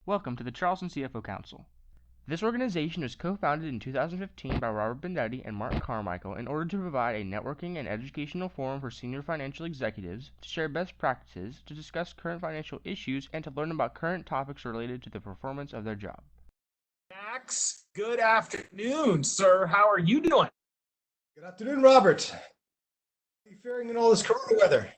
Welcome to the Charleston CFO Council. This organization was co-founded in 2015 by Robert Bendetti and Mark Carmichael in order to provide a networking and educational forum for senior financial executives to share best practices, to discuss current financial issues, and to learn about current topics related to the performance of their job. Max, good afternoon, sir. How are you doing? Good afternoon, Robert. How are you faring in all this corona weather?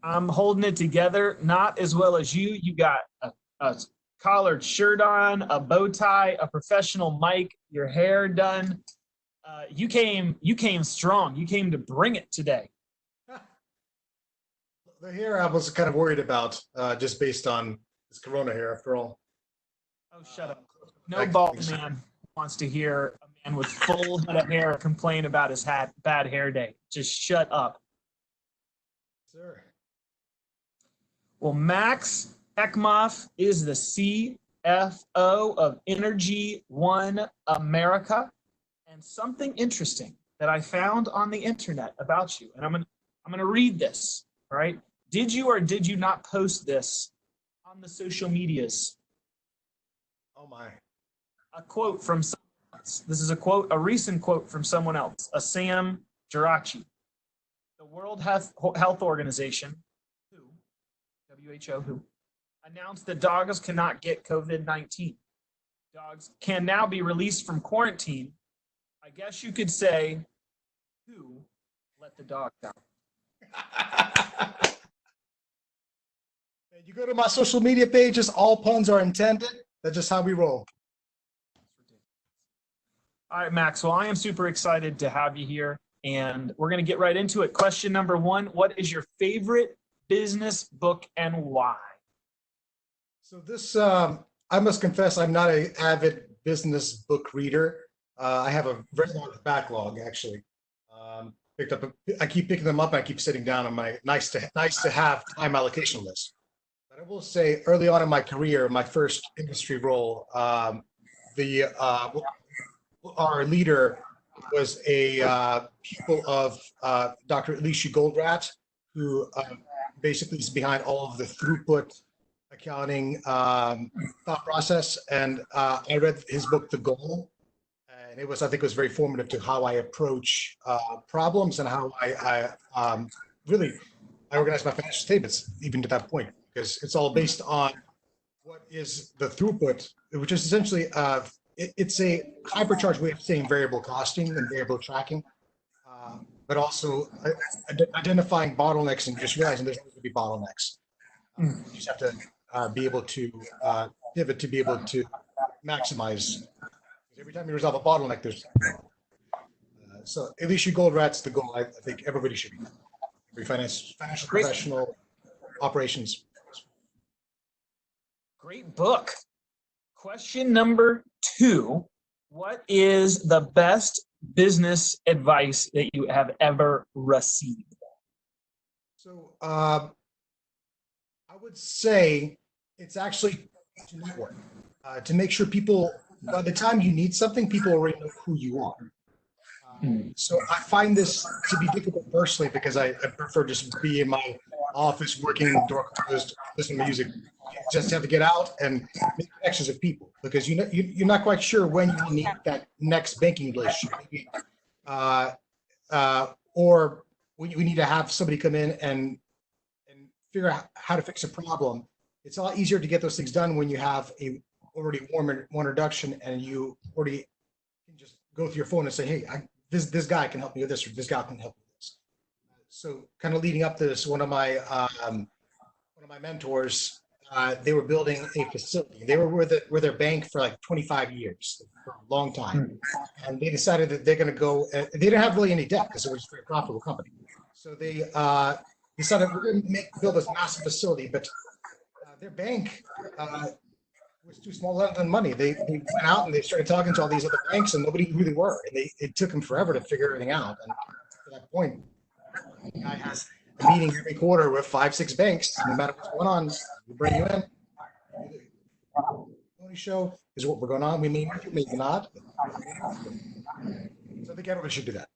I'm holding it together, not as well as you. You got a collared shirt on, a bow tie, a professional mic, your hair done. You came strong. You came to bring it today. The hair I was kind of worried about, just based on this corona hair, after all. Oh, shut up. No bald man wants to hear a man with full head of hair complain about his bad hair day. Just shut up. Sir. Well, Max Eckemoff is the CFO of Energy One America, and something interesting that I found on the internet about you, and I'm gonna read this. All right, did you or did you not post this on the social medias? Oh my! A quote from someone else. This is a recent quote from someone else, a Sam Geraci, the World Health Organization, WHO, announced that dogs cannot get COVID-19. Dogs can now be released from quarantine. I guess you could say, who let the dog out? You go to my social media pages, all puns are intended. That's just how we roll. All right, Max. Well, I am super excited to have you here, and we're going to get right into it. Question number one, what is your favorite business book and why? So this, I must confess, I'm not an avid business book reader. I have a very large backlog, actually. I keep picking them up. I keep sitting down on my nice to have time allocation list. But I will say, early on in my career, my first industry role, our leader was a pupil of Dr. Elisha Goldratt, who basically is behind all of the throughput accounting thought process. And I read his book, The Goal, and I think it was very formative to how I approach problems and how I organize my financial statements, even to that point, because it's all based on what is the throughput, which is essentially it's a hypercharged way of saying variable costing and variable tracking, but also identifying bottlenecks and just realizing there's going to be bottlenecks. You just have to be able to pivot to be able to maximize. Every time you resolve a bottleneck, there's so Elisha Goldratt's The Goal. I think everybody should be. Every financial professional, operations. Great book. Question number two, what is the best business advice that you have ever received? So I would say it's actually to network, to make sure people, by the time you need something, people already know who you are. So I find this to be difficult personally because I prefer just to be in my office working, door closed, listening to music. You just have to get out and make connections with people because you're not quite sure when you need that next banking relationship, or when you need to have somebody come in and figure out how to fix a problem. It's a lot easier to get those things done when you have a already warm introduction and you already can just go through your phone and say, hey, this guy can help me with this, or this guy can help me with this. So kind of leading up to this, one of my mentors, they were building a facility. They were with their bank for like 25 years, for a long time. And they decided that they're going to go, they didn't have really any debt because it was a very profitable company. So they decided we're going to build this massive facility, but their bank was too small to lend them money. They went out and they started talking to all these other banks, and nobody really were. And it took them forever to figure everything out. And to that point, the guy has a meeting every quarter with 5-6 banks. No matter what's going on, we bring you in. The show is what we're going on. We may not. So I think everyone should do that.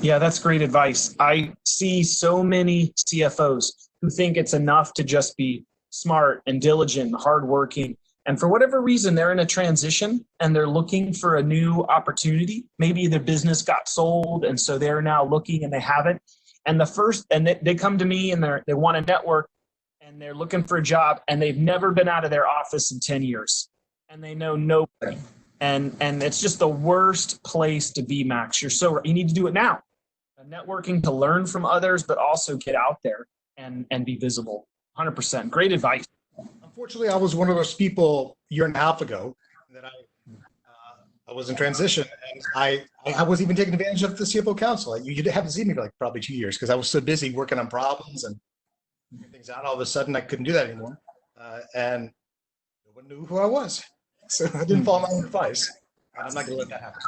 Yeah, that's great advice. I see so many CFOs who think it's enough to just be smart and diligent and hardworking. And for whatever reason, they're in a transition and they're looking for a new opportunity. Maybe their business got sold, and so they're now looking and they haven't. And they come to me and they want to network, and they're looking for a job, and they've never been out of their office in 10 years, and they know nobody. And it's just the worst place to be, Max. You need to do it now. Networking to learn from others, but also get out there and be visible. 100%. Great advice. Unfortunately, I was one of those people a year and a half ago that I was in transition, and I was even taking advantage of the CFO council. You haven't seen me for like probably 2 years because I was so busy working on problems and figuring things out. All of a sudden, I couldn't do that anymore, and no one knew who I was, so I didn't follow my own advice. And I'm not going to let that happen.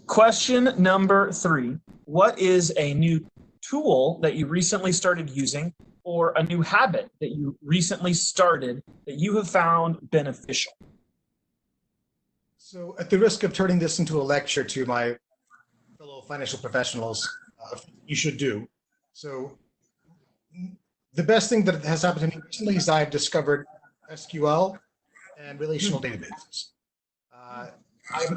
Question number 3: what is a new tool that you recently started using, or a new habit that you recently started that you have found beneficial? So at the risk of turning this into a lecture to my fellow financial professionals, you should do. So the best thing that has happened to me recently is I've discovered SQL and relational databases.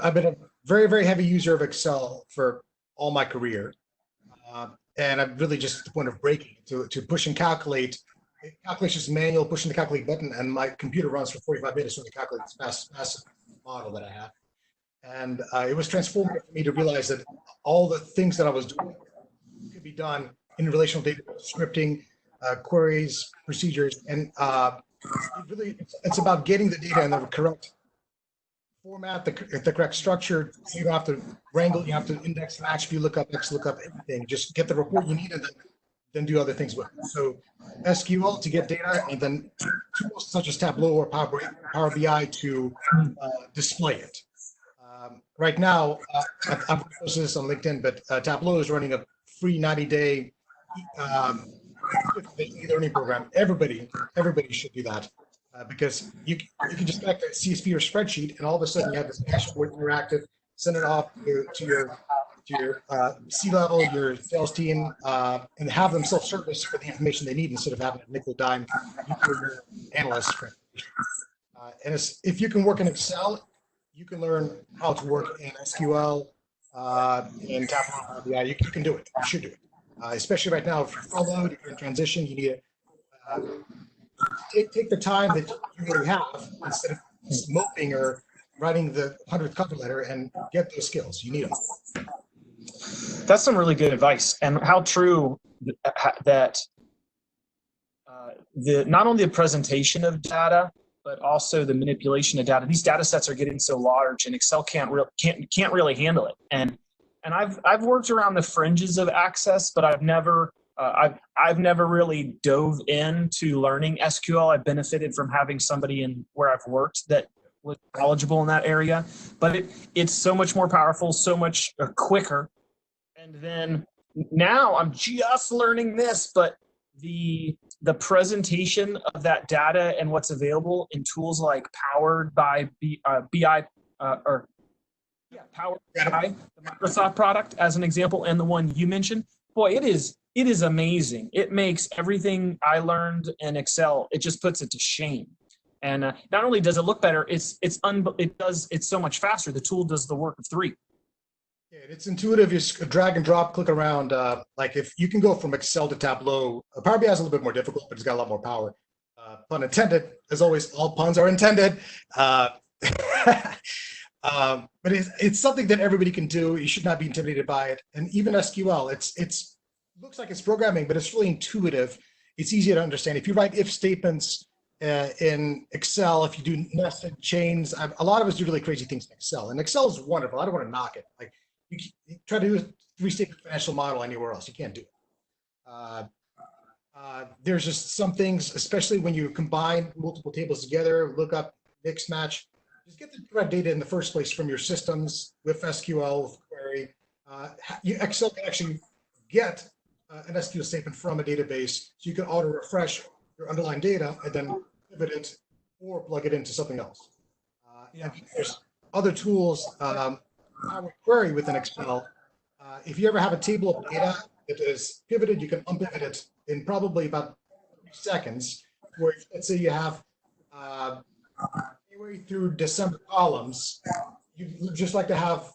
I've been a very, very heavy user of Excel for all my career. And I'm really just at the point of breaking to push and calculate. Calculation is manual, pushing the calculate button, and my computer runs for 45 minutes when it calculates this massive model that I have. And it was transformative for me to realize that all the things that I was doing could be done in relational data, scripting, queries, procedures, and it's about getting the data in the correct format, the correct structure. You don't have to wrangle, you have to index, match, VLOOKUP, XLOOKUP, everything. Just get the report you need and then do other things with it. So SQL to get data, and then tools such as Tableau or Power BI to display it. Right now, I've posted this on LinkedIn, but Tableau is running a free 90-day e-learning program. Everybody should do that. Because you can just connect a CSV or spreadsheet, and all of a sudden you have this dashboard interactive, send it off to your C-level, your sales team, and have them self-service for the information they need instead of having a nickel dime your analyst. And if you can work in Excel, you can learn how to work in SQL, in Tableau, BI. You can do it. You should do it. Especially right now, if you're furloughed, if you're in transition, you need to take the time that you really have instead of moping or writing the 100th cover letter and get those skills. You need them. That's some really good advice, and how true that not only the presentation of data, but also the manipulation of data. These data sets are getting so large, and Excel can't really handle it. And I've worked around the fringes of Access, but I've never really dove into learning SQL. I've benefited from having somebody where I've worked that was knowledgeable in that area, but it's so much more powerful, so much quicker. And then now I'm just learning this, but the presentation of that data and what's available in tools like Powered by BI Powered BI, the Microsoft product as an example, and the one you mentioned, boy, it is amazing. It makes everything I learned in Excel, it just puts it to shame. And not only does it look better, it's so much faster. The tool does the work of 3. Yeah, it's intuitive. You just drag and drop, click around. Like if you can go from Excel to Tableau, Power BI is a little bit more difficult, but it's got a lot more power. Pun intended. As always, all puns are intended. But it's something that everybody can do. You should not be intimidated by it. And even SQL, it looks like it's programming, but it's really intuitive. It's easy to understand. If you write if statements in Excel, if you do nested chains, a lot of us do really crazy things in Excel. And Excel is wonderful. I don't want to knock it. Like you try to do a 3-statement financial model anywhere else, you can't do it. There's just some things, especially when you combine multiple tables together, look up, mix, match. Just get the correct data in the first place from your systems with SQL, with query. Excel can actually get an SQL statement from a database, so you can auto refresh your underlying data and then pivot it or plug it into something else. And there's other tools, Power Query within Excel. If you ever have a table of data that is pivoted, you can unpivot it in probably about seconds, where let's say you have January through December columns, you just like to have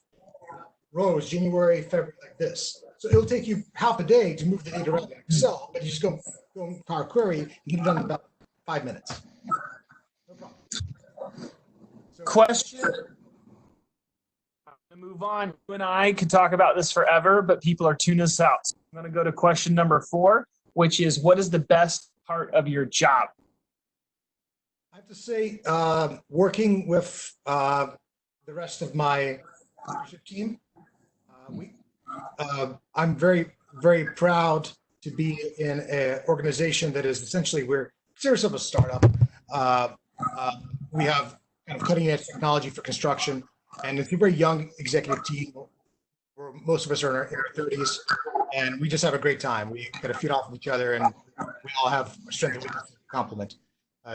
rows, January, February, like this. So it'll take you half a day to move the data around in Excel, but you just go in Power Query and get it done in about 5 minutes. No problem. So, Question. I'm going to move on. You and I could talk about this forever, but people are tuning us out. So I'm going to go to question number 4, which is, what is the best part of your job? I have to say, working with the rest of my leadership team, I'm very, very proud to be in an organization that is essentially, we're serious of a startup. We have kind of cutting edge technology for construction, and it's a very young executive team. Where most of us are in our 30s, and we just have a great time. We get to feed off of each other, and we all have strength and weakness to complement.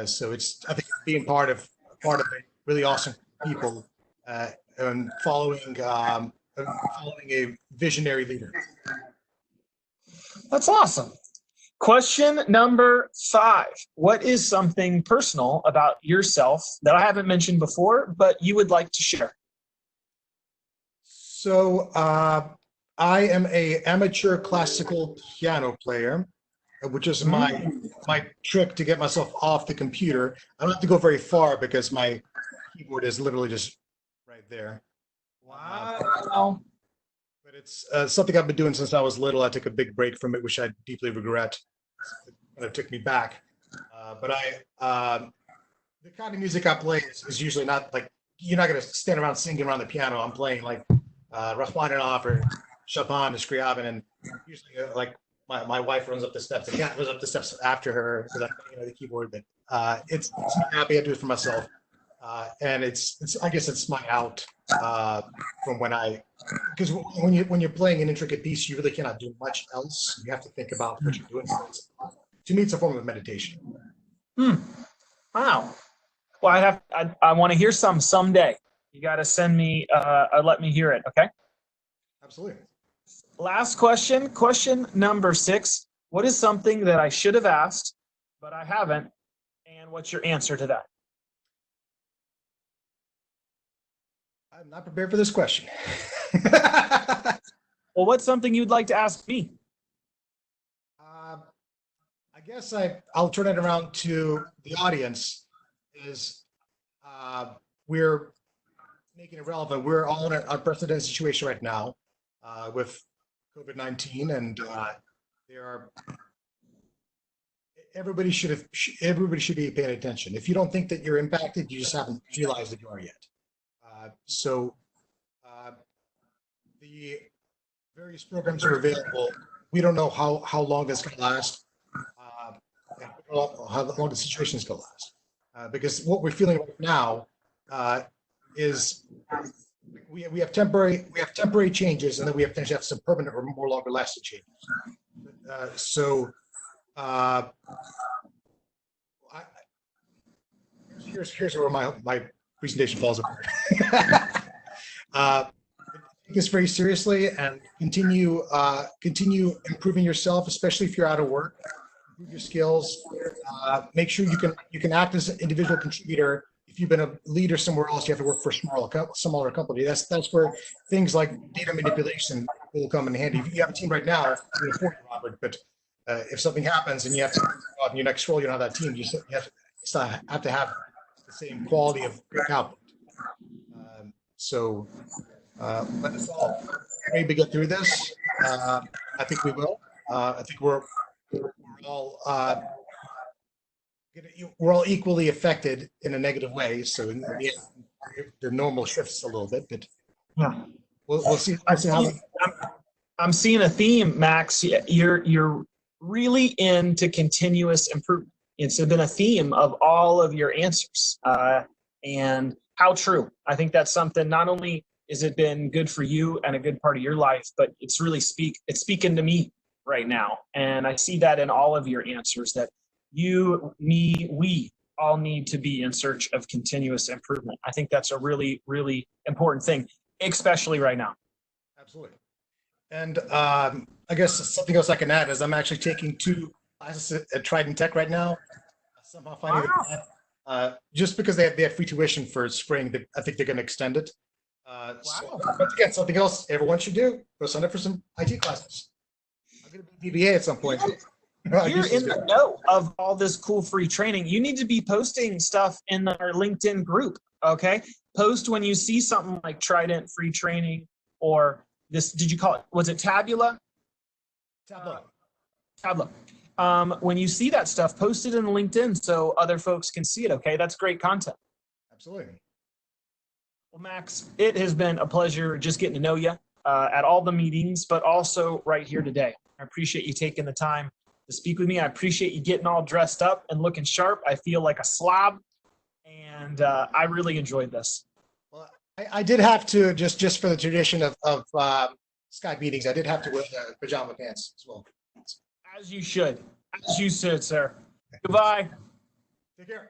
So it's, I think, being part of a really awesome people and following a visionary leader. That's awesome. Question number 5. What is something personal about yourself that I haven't mentioned before, but you would like to share? So I am an amateur classical piano player, which is my trick to get myself off the computer. I don't have to go very far because my keyboard is literally just right there. Wow. But it's something I've been doing since I was little. I took a big break from it, which I deeply regret. It kind of took me back. But the kind of music I play is usually not like, you're not going to stand around singing around the piano. I'm playing like Rachmaninoff or Chopin or Scriabin, and usually like my wife runs up the steps. The cat runs up the steps after her because I'm playing the keyboard. But it's not happy. I do it for myself, and it's I guess it's my out from because when you're playing an intricate piece, you really cannot do much else. You have to think about what you're doing. So to me, it's a form of meditation. Wow. Well, I want to hear some someday. You got to send me, let me hear it. Okay. Absolutely. Last question. Question number 6. What is something that I should have asked, but I haven't? And what's your answer to that? I'm not prepared for this question. Well, what's something you'd like to ask me? I guess I'll turn it around to the audience. We're making it relevant. We're all in an unprecedented situation right now with COVID-19, and everybody should be paying attention. If you don't think that you're impacted, you just haven't realized that you are yet. So the various programs are available. We don't know how long this can last, how long the situation is going to last. Because what we're feeling right now is we have temporary changes, and then we have to have some permanent or more longer lasting changes. Here's where my presentation falls apart. Take this very seriously and continue improving yourself, especially if you're out of work. Improve your skills. Make sure you can act as an individual contributor. If you've been a leader somewhere else, you have to work for a smaller company. That's where things like data manipulation will come in handy. You have a team right now, Robert, but if something happens and you have to go out in your next role, you don't have that team. You have to have the same quality of output. Let us all maybe get through this. I think we will. I think we're all equally affected in a negative way. So in the normal shifts a little bit, but yeah, we'll see. I'm seeing a theme, Max. You're really into continuous improvement. It's been a theme of all of your answers, and how true. I think that's something. Not only has it been good for you and a good part of your life, but it's really speaking to me right now, and I see that in all of your answers. That you, me, we all need to be in search of continuous improvement. I think that's a really, really important thing, especially right now. Absolutely. And I guess something else I can add is I'm actually taking 2 classes at Trident Tech right now. Somehow finding Wow. just because they have free tuition for spring, I think they're going to extend it. So, Wow. but again, something else everyone should do: go sign up for some IT classes. I'm going to be DBA at some point. You're in the know of all this cool free training. You need to be posting stuff in our LinkedIn group. Okay, post when you see something like Trident free training or this. Did you call it? Was it Tabula? Tableau. When you see that stuff, post it in LinkedIn so other folks can see it. Okay, that's great content. Absolutely. Well, Max, it has been a pleasure just getting to know you at all the meetings, but also right here today. I appreciate you taking the time to speak with me. I appreciate you getting all dressed up and looking sharp. I feel like a slob, and I really enjoyed this. Well, I did have to, just for the tradition of Skype meetings, I did have to wear the pajama pants as well. As you should. As you should, sir. Goodbye. Take care.